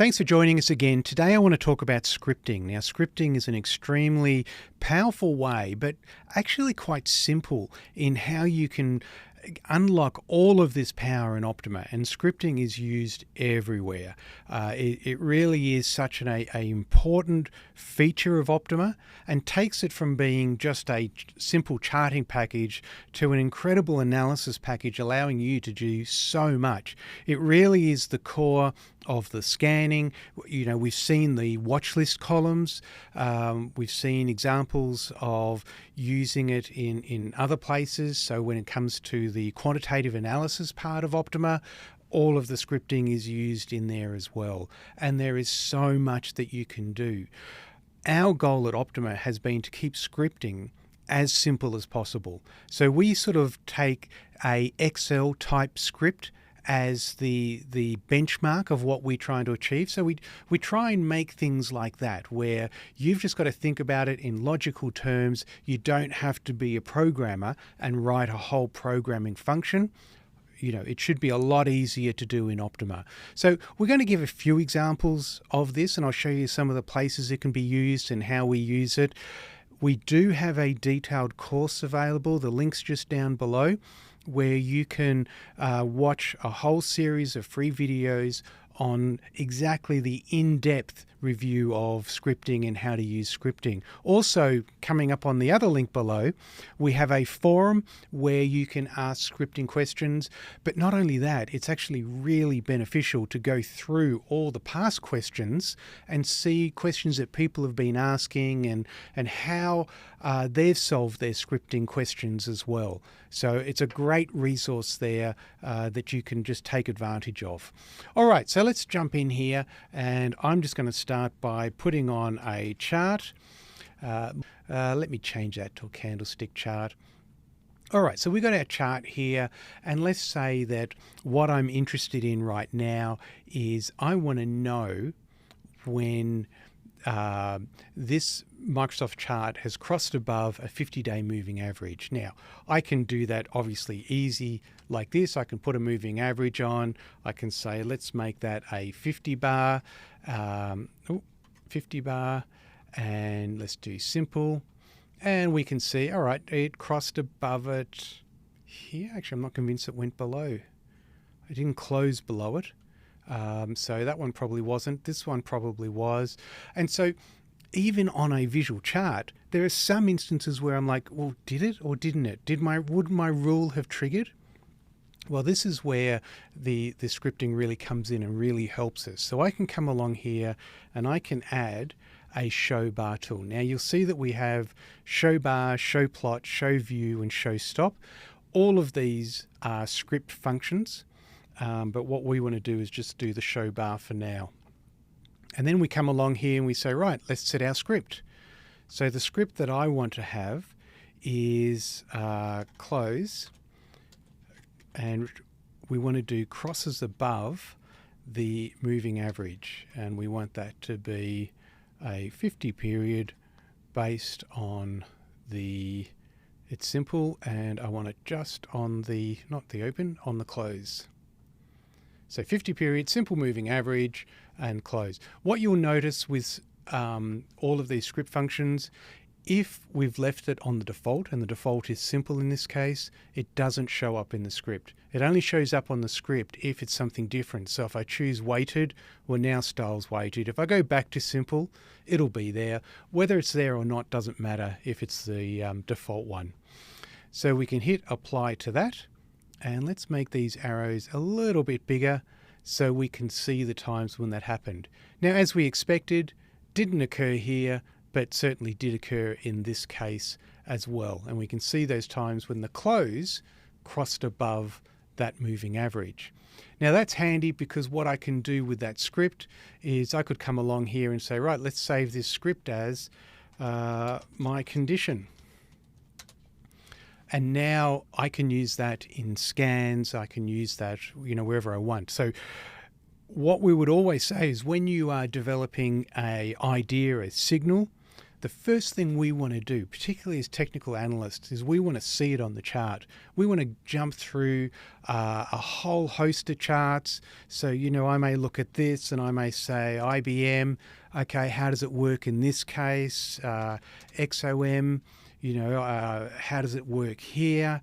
Thanks for joining us again. Today I want to talk about scripting. Now, scripting is an extremely powerful way, but actually quite simple in how you can unlock all of this power in Optuma, and scripting is used everywhere. It really is such an important feature of Optuma and takes it from being just a simple charting package to an incredible analysis package, allowing you to do so much. It really is the core of the scanning. You know, we've seen the watch list columns. We've seen examples of using it in other places. So when it comes to the quantitative analysis part of Optuma, all of the scripting is used in there as well. And there is so much that you can do. Our goal at Optuma has been to keep scripting as simple as possible. So we sort of take a Excel type script as the benchmark of what we're trying to achieve. So we try and make things like that, where you've just got to think about it in logical terms. You don't have to be a programmer and write a whole programming function. You know, it should be a lot easier to do in Optuma. So we're going to give a few examples of this, and I'll show you some of the places it can be used and how we use it. We do have a detailed course available. The link's just down below, where you can watch a whole series of free videos on exactly the in-depth review of scripting and how to use scripting. Also, coming up on the other link below, we have a forum where you can ask scripting questions. But not only that, it's actually really beneficial to go through all the past questions and see questions that people have been asking and how they've solved their scripting questions as well. So it's a great resource there that you can just take advantage of. All right, so let's jump in here, and I'm just going to start by putting on a chart. Let me change that to a candlestick chart. All right, so we've got our chart here, and let's say that what I'm interested in right now is I want to know when this Microsoft chart has crossed above a 50-day moving average. Now, I can do that obviously easy like this. I can put a moving average on. I can say, let's make that a 50 bar, 50 bar, and let's do simple. And we can see, all right, it crossed above it here. Actually, I'm not convinced it went below. It didn't close below it. So that one probably wasn't. This one probably was. And so even on a visual chart, there are some instances where I'm like, well, did it or didn't it? Would my rule have triggered? Well, this is where the scripting really comes in and really helps us. So I can come along here and I can add a show bar tool. Now you'll see that we have show bar, show plot, show view, and show stop. All of these are script functions. But what we want to do is just do the show bar for now. And then we come along here and we say, right, let's set our script. So the script that I want to have is close, and we want to do crosses above the moving average, and we want that to be a 50 period based on it's simple, and I want it just on the, not the open, on the close. So 50 period, simple moving average, and close. What you'll notice with all of these script functions, if we've left it on the default, and the default is simple in this case, it doesn't show up in the script. It only shows up on the script if it's something different. So if I choose weighted, well, now style's weighted. If I go back to simple, it'll be there. Whether it's there or not doesn't matter if it's the default one. So we can hit apply to that. And let's make these arrows a little bit bigger so we can see the times when that happened. Now, as we expected, didn't occur here, but certainly did occur in this case as well. And we can see those times when the close crossed above that moving average. Now that's handy, because what I can do with that script is I could come along here and say, right, let's save this script as my condition. And now I can use that in scans. I can use that, wherever I want. So what we would always say is when you are developing an idea, a signal, the first thing we want to do, particularly as technical analysts, is we want to see it on the chart. We want to jump through a whole host of charts. So, I may look at this and I may say IBM, okay, how does it work in this case? XOM, how does it work here?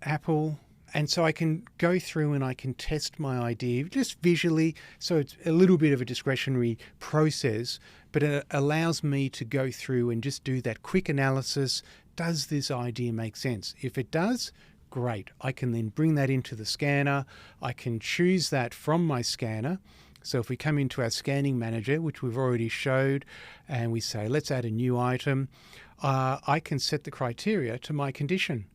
Apple. And so I can go through and I can test my idea just visually. So it's a little bit of a discretionary process, but it allows me to go through and just do that quick analysis. Does this idea make sense? If it does, great. I can then bring that into the scanner. I can choose that from my scanner. So if we come into our scanning manager, which we've already showed, and we say, let's add a new item, I can set the criteria to my condition.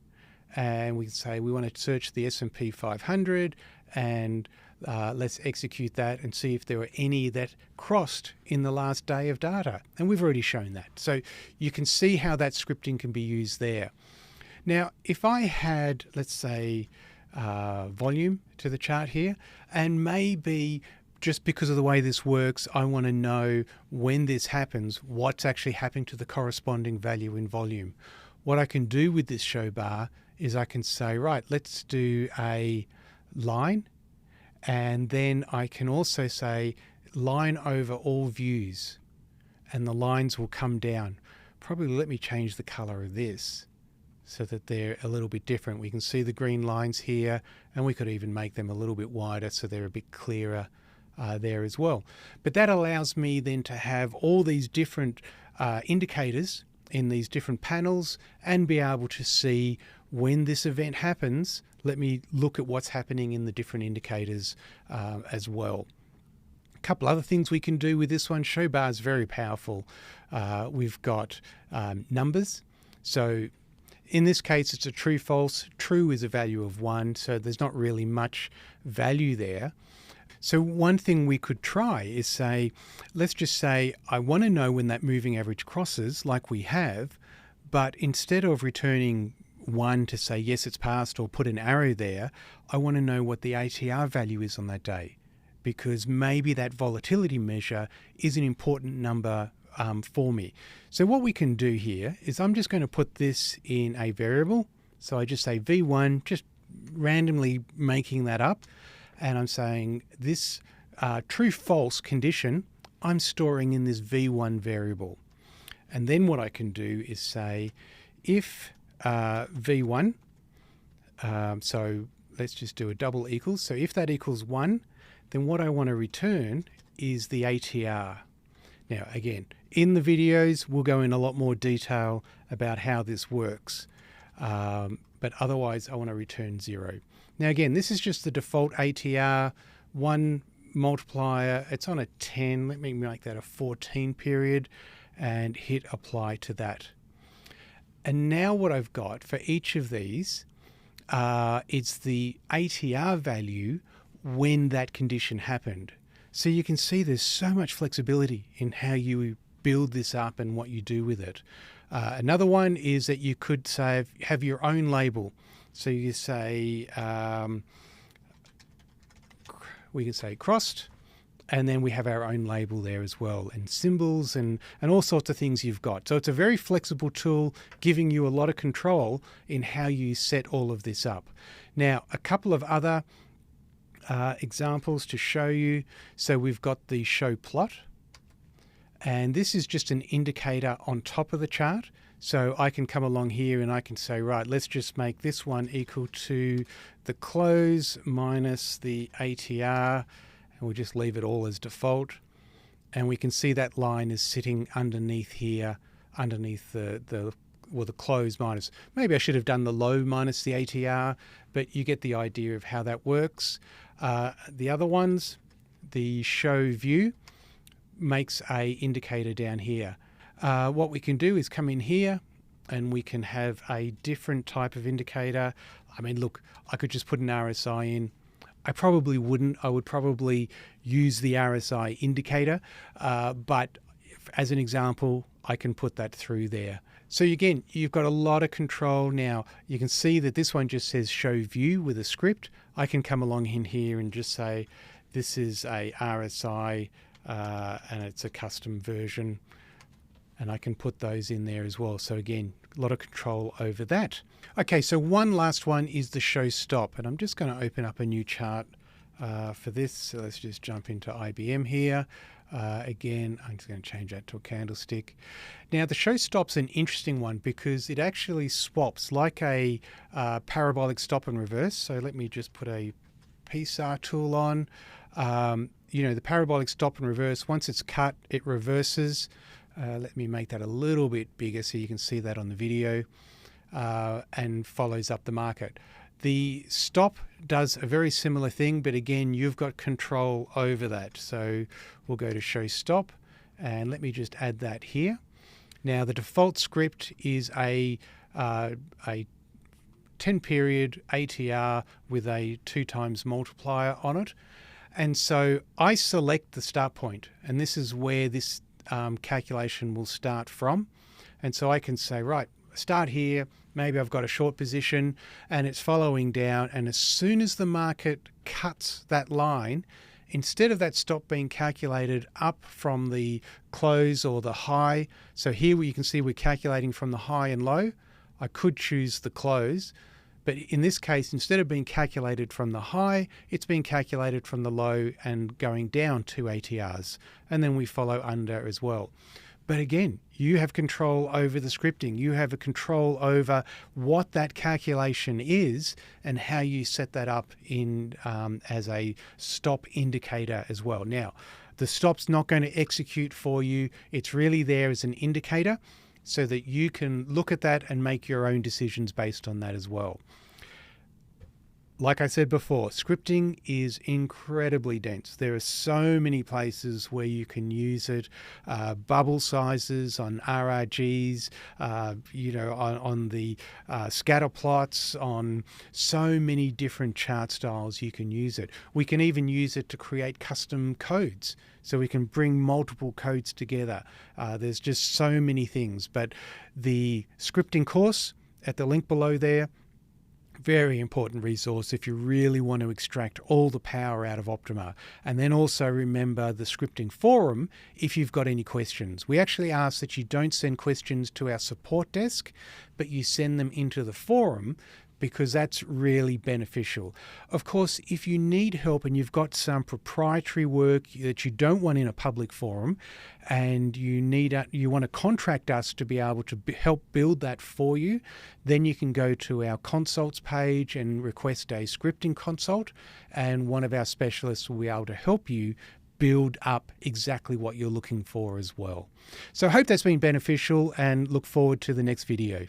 And we say we want to search the S&P 500 and let's execute that and see if there were any that crossed in the last day of data. And we've already shown that. So you can see how that scripting can be used there. Now, if I had, let's say, volume to the chart here, and maybe just because of the way this works, I want to know when this happens, what's actually happening to the corresponding value in volume. What I can do with this show bar is I can say, right, let's do a line, and then I can also say line over all views, and the lines will come down. Probably let me change the color of this so that they're a little bit different. We can see the green lines here, and we could even make them a little bit wider so they're a bit clearer there as well. But that allows me then to have all these different indicators in these different panels and be able to see when this event happens. Let me look at what's happening in the different indicators as well. A couple other things we can do with this one. Show bar is very powerful. We've got numbers. So in this case, it's a true false. True is a value of 1, so there's not really much value there. So one thing we could try is say, let's just say I want to know when that moving average crosses, like we have, but instead of returning 1 to say, yes, it's passed, or put an arrow there, I want to know what the ATR value is on that day, because maybe that volatility measure is an important number for me. So what we can do here is I'm just going to put this in a variable. So I just say V1, just randomly making that up. And I'm saying this true-false condition, I'm storing in this V1 variable. And then what I can do is say if V1, so let's just do a double equals. So if that equals 1, then what I want to return is the ATR. Now, again, in the videos, we'll go in a lot more detail about how this works. But otherwise, I want to return 0. Now, again, this is just the default ATR, 1 multiplier. It's on a 10. Let me make that a 14 period and hit apply to that. And now what I've got for each of these, it's the ATR value when that condition happened. So you can see there's so much flexibility in how you build this up and what you do with it. Another one is that you could say, have your own label. So you say, we can say crossed, and then we have our own label there as well, and symbols and all sorts of things you've got. So it's a very flexible tool, giving you a lot of control in how you set all of this up. Now, a couple of other examples to show you. So we've got the show plot, and this is just an indicator on top of the chart. So I can come along here and I can say, right, let's just make this one equal to the close minus the ATR, and we'll just leave it all as default. And we can see that line is sitting underneath here, underneath the close minus. Maybe I should have done the low minus the ATR, but you get the idea of how that works. The other ones, the show view makes a indicator down here. What we can do is come in here and we can have a different type of indicator. I mean, look, I could just put an RSI in. I probably wouldn't. I would probably use the RSI indicator, but as an example, I can put that through there. So again, you've got a lot of control now. You can see that this one just says show view with a script. I can come along in here and just say, this is a RSI and it's a custom version. and I can put those in there as well. So again, a lot of control over that. Okay, so one last one is the show stop, and I'm just going to open up a new chart for this. So let's just jump into IBM here. Again, I'm just going to change that to a candlestick. Now, the show stop's an interesting one because it actually swaps like a parabolic stop and reverse. So let me just put a PSAR tool on. The parabolic stop and reverse, once it's cut, it reverses. Let me make that a little bit bigger so you can see that on the video, and follows up the market. The stop does a very similar thing, but again, you've got control over that. So we'll go to show stop, and let me just add that here. Now, the default script is a 10 period ATR with a 2x multiplier on it. And so I select the start point, and this is where this calculation will start from. And so I can say, right, start here, maybe I've got a short position and it's following down, and as soon as the market cuts that line, instead of that stop being calculated up from the close or the high, so here you can see we're calculating from the high and low. I could choose the close, but in this case, instead of being calculated from the high, it's being calculated from the low and going down 2 ATRs, and then we follow under as well. But again, you have control over the scripting. You have a control over what that calculation is and how you set that up in as a stop indicator as well. Now, the stop's not going to execute for you. It's really there as an indicator so that you can look at that and make your own decisions based on that as well. Like I said before, scripting is incredibly dense. There are so many places where you can use it. Bubble sizes on RRGs, on the scatter plots, on so many different chart styles you can use it. We can even use it to create custom codes. So we can bring multiple codes together. There's just so many things. But the scripting course at the link below there, very important resource if you really want to extract all the power out of Optuma. And then also remember the scripting forum if you've got any questions. We actually ask that you don't send questions to our support desk, but you send them into the forum, because that's really beneficial. Of course, if you need help and you've got some proprietary work that you don't want in a public forum, and you want to contract us to be able to help build that for you, then you can go to our consults page and request a scripting consult, and one of our specialists will be able to help you build up exactly what you're looking for as well. So I hope that's been beneficial, and look forward to the next video.